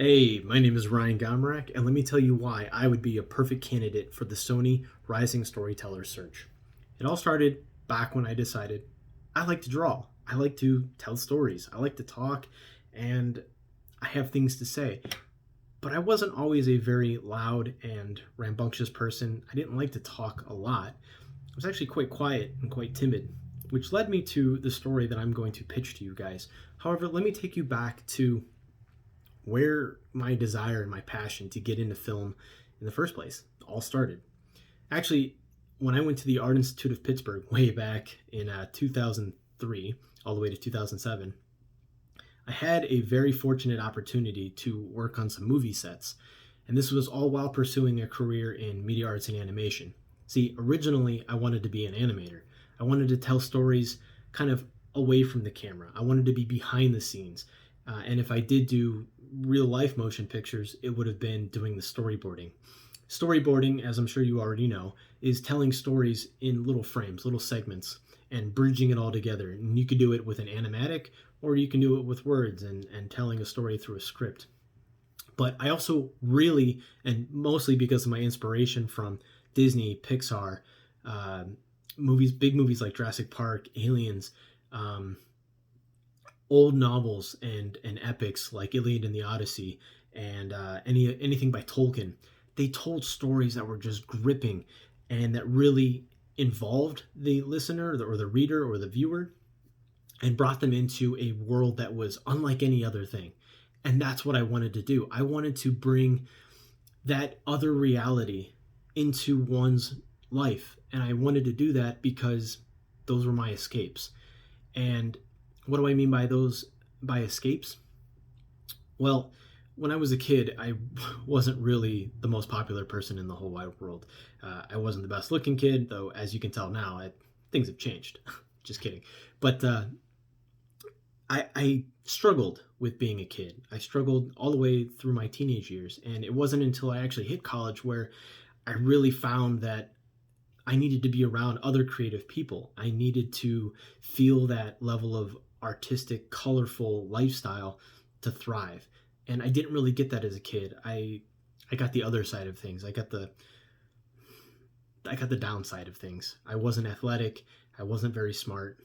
Hey, my name is Ryan Gomrak, and let me tell you why I would be a perfect candidate for the Sony Rising Storytellers Search. It all started back when I decided I like to draw, I like to tell stories, I like to talk, and I have things to say. But I wasn't always a very loud and rambunctious person. I didn't like to talk a lot. I was actually quite quiet and quite timid, which led me to the story that I'm going to pitch to you guys. However, let me take you back to where my desire and my passion to get into film in the first place all started. Actually, when I went to the Art Institute of Pittsburgh way back in 2003, all the way to 2007, I had a very fortunate opportunity to work on some movie sets. And this was all while pursuing a career in media arts and animation. See, originally, I wanted to be an animator. I wanted to tell stories kind of away from the camera. I wanted to be behind the scenes. And if I did do real life motion pictures, it would have been doing the storyboarding. Storyboarding, as I'm sure you already know, is telling stories in little frames, little segments, and bridging it all together. And you could do it with an animatic, or you can do it with words and telling a story through a script. But I also really, and mostly because of my inspiration from Disney, Pixar, uh, movies, big movies like Jurassic Park, Aliens, um, old novels and epics like Iliad and the Odyssey, and anything by Tolkien. They told stories that were just gripping and that really involved the listener or the reader or the viewer and brought them into a world that was unlike any other thing. And that's what I wanted to do. I wanted to bring that other reality into one's life. And I wanted to do that because those were my escapes. And what do I mean by those, by escapes? Well, when I was a kid, I wasn't really the most popular person in the whole wide world. I wasn't the best looking kid, though, as you can tell now, things have changed. Just kidding. But I struggled with being a kid. I struggled all the way through my teenage years. And it wasn't until I actually hit college where I really found that I needed to be around other creative people. I needed to feel that level of artistic, colorful lifestyle to thrive. And I didn't really get that as a kid. I got the other side of things. I got the downside of things. I wasn't athletic. I wasn't very smart,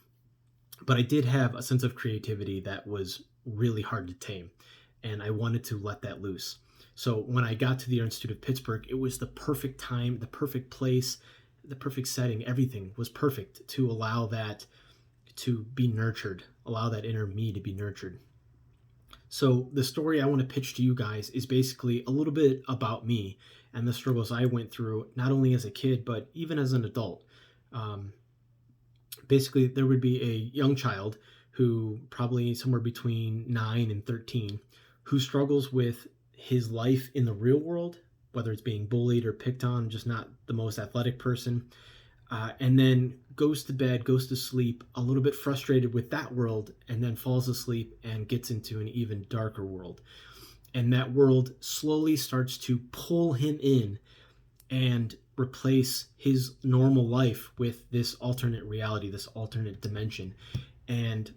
but I did have a sense of creativity that was really hard to tame, and I wanted to let that loose. So when I got to the Art Institute of Pittsburgh, it was the perfect time, the perfect place, the perfect setting. Everything was perfect to allow that to be nurtured, allow that inner me to be nurtured. So the story I want to pitch to you guys is basically a little bit about me and the struggles I went through, not only as a kid, but even as an adult. Um, Basically, there would be a young child who probably somewhere between 9 and 13 who struggles with his life in the real world, whether it's being bullied or picked on, just not the most athletic person, and then goes to bed, goes to sleep, a little bit frustrated with that world, and then falls asleep and gets into an even darker world. And that world slowly starts to pull him in and replace his normal life with this alternate reality, this alternate dimension. And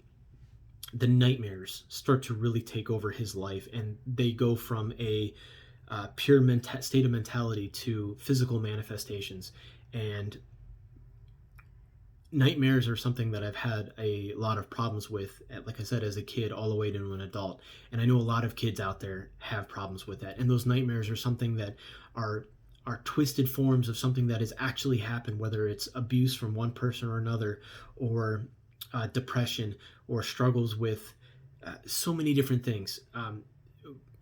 the nightmares start to really take over his life, and they go from a pure state of mentality to physical manifestations. And nightmares are something that I've had a lot of problems with, like I said, as a kid, all the way to an adult. And I know a lot of kids out there have problems with that. And those nightmares are something that are are twisted forms of something that has actually happened, whether it's abuse from one person or another, or depression, or struggles with so many different things.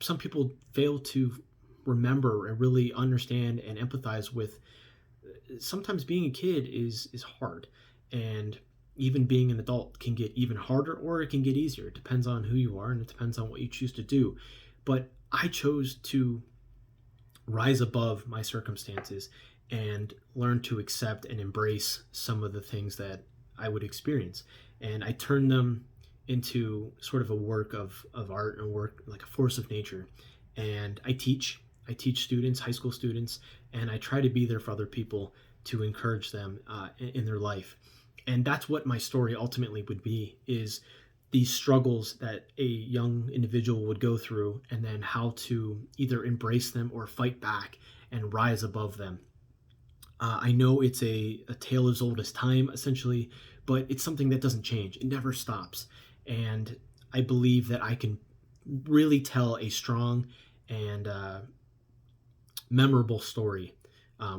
Some people fail to remember and really understand and empathize with. Sometimes being a kid is hard, and even being an adult can get even harder, or it can get easier. It depends on who you are, and it depends on what you choose to do. But I chose to rise above my circumstances and learn to accept and embrace some of the things that I would experience. And I turned them into sort of a work of art, and work like a force of nature. And I teach students, high school students, and I try to be there for other people to encourage them in their life. And that's what my story ultimately would be: is these struggles that a young individual would go through, and then how to either embrace them or fight back and rise above them. I know it's a tale as old as time, essentially, but it's something that doesn't change. It never stops. And I believe that I can really tell a strong and memorable story.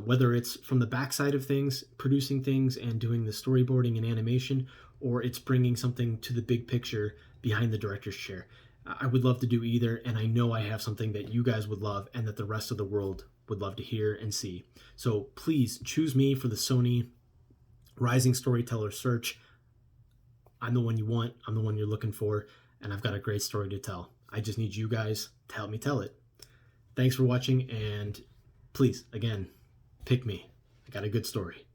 Whether it's from the backside of things, producing things and doing the storyboarding and animation, or it's bringing something to the big picture behind the director's chair. I would love to do either, and I know I have something that you guys would love and that the rest of the world would love to hear and see. So please choose me for the Sony Rising Storyteller Search. I'm the one you want, I'm the one you're looking for, and I've got a great story to tell. I just need you guys to help me tell it. Thanks for watching, and please, again, pick me. I got a good story.